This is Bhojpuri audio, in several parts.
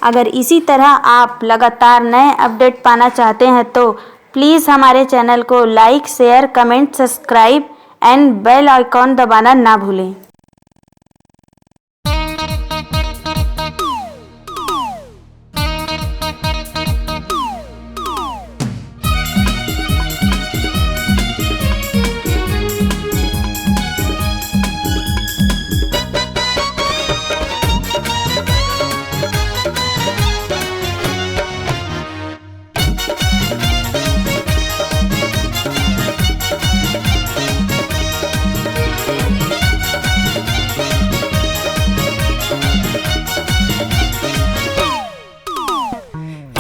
अगर इसी तरह आप लगातार नए अपडेट पाना चाहते हैं तो प्लीज़ हमारे चैनल को like, share, comment, subscribe and bell icon दबाना ना भूलें।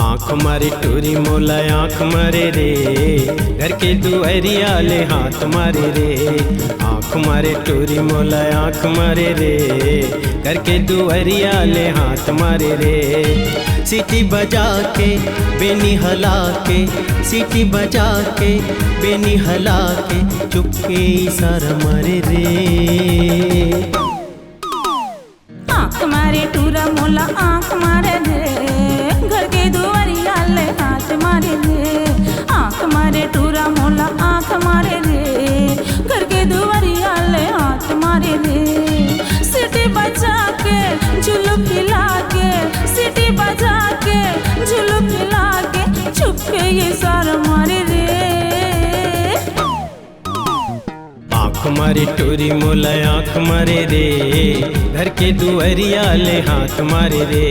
आँख मारे टूरी मोला आँख मारे रे, घर के दुआरिया ले हाथ मारे रे। आँख मारे टूरी मोला आँख मारे रे, घर के दुआरिया ले हाथ मारे रे। सीटी बजा के बेनी हला के, सीटी बजा के बेनी हला के, चुपके इशारा मारे रे। आँख मारे टूरा मोला आँख मारे रे, घर के दुआरिया ले हाथ मारे रे। आँख मारे टूरा मोला आँख मारे रे, घर के दुआरिया ले हाथ मारे रे। सीटी बजा के झुलुक हिला के, सीटी बजा के झुलुक हिला के, चुपके ये सारा मारे रे। आँख मारे टूरी मोला आँख मारे रे, घर के दुआरिया ले हाथ मारे रे।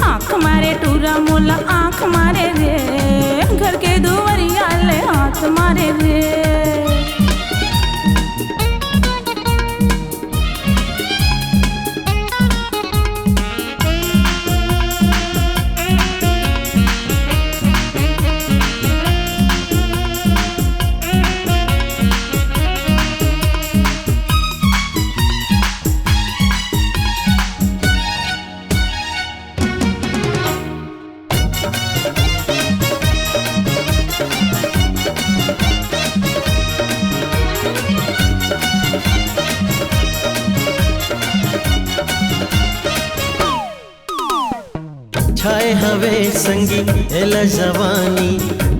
आँख मारे टूरा मोला आँख मारे रे, घर के दुआरिया ले हाथ मारे रे। छाए हवे संगी एला जवानी,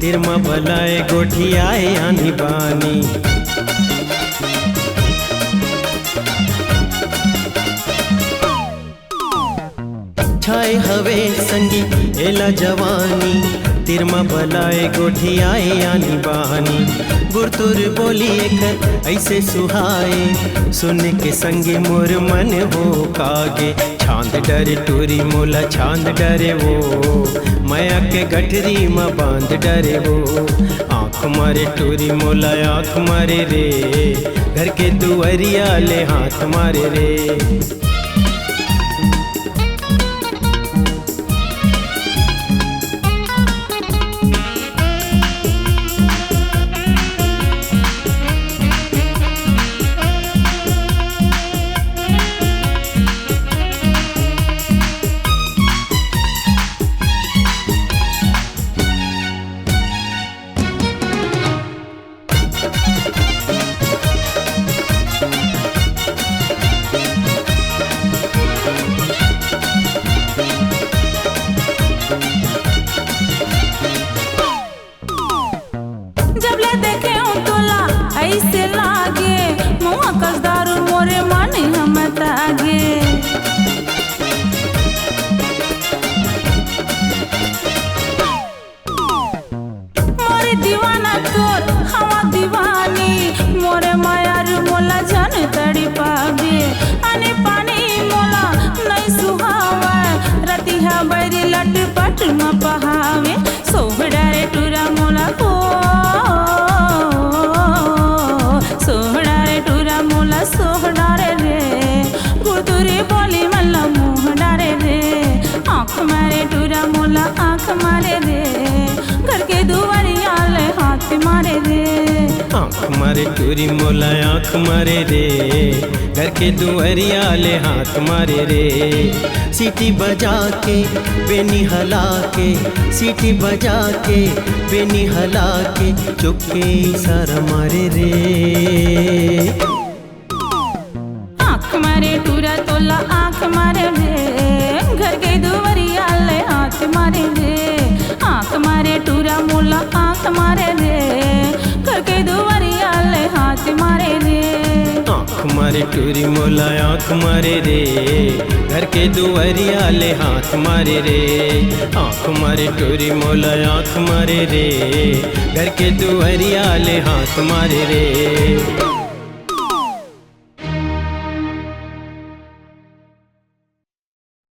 तिरमा बलाए गोठी आए आनी बानी। छाए हवे संगी एला जवानी, तिरमा बलाए गोठी आए आनी बानी। गुरतुर बोली एक ऐसे सुहाए, सुन के संगे मोर मन हो कागे। छांद डरे टूरी मोला छांद डरे वो, माया के गठरी में बांध डरे वो। आँख मारे टूरी मोला आँख मारे रे, घर के दुआरिया ले हाथ मारे रे। जब ले देखे तोला ऐसे लागे, मुँह कसदारू मोरे मन हम तागे। मोरे दीवाना तोर हवा दीवानी, मोरे मायार मोला जन तड़ी पावे। आने पानी मोला नहीं सुहावा, रतिहा बैरी लट पट म पहावे। सोहड़ा रे टूरा मोला को, सोहड़ा रे टूरा मोला सोहड़ा रे, गुरतुरी बोली मल्ला मुँह डारे रे। आँख मारे टूरा मोला आँख मारे रे, घर के दुआरिया ले हाथ मारे रे। आँख मारे टूरी मोला आँख मारे रे, घर के दुआरिया ले हाथ मारे रे। सीटी बजा के बेनी हला के, सीटी बजा के बेनी हला के, चुपके इशारा मारे रे। आँख मारे टूरा तोला आँख मारे रे, घर के दुआरिया ले टूरा मोला आँख मारे रे, घर के दुआरिया ले हाथ मारे रे। आँख मारे टूरी मोला आँख मारे रे, घर के दुआरिया ले हाथ मारे रे। आँख मारे टूरी मोला आँख मारे रे, घर के दुआरिया ले हाथ मारे रे।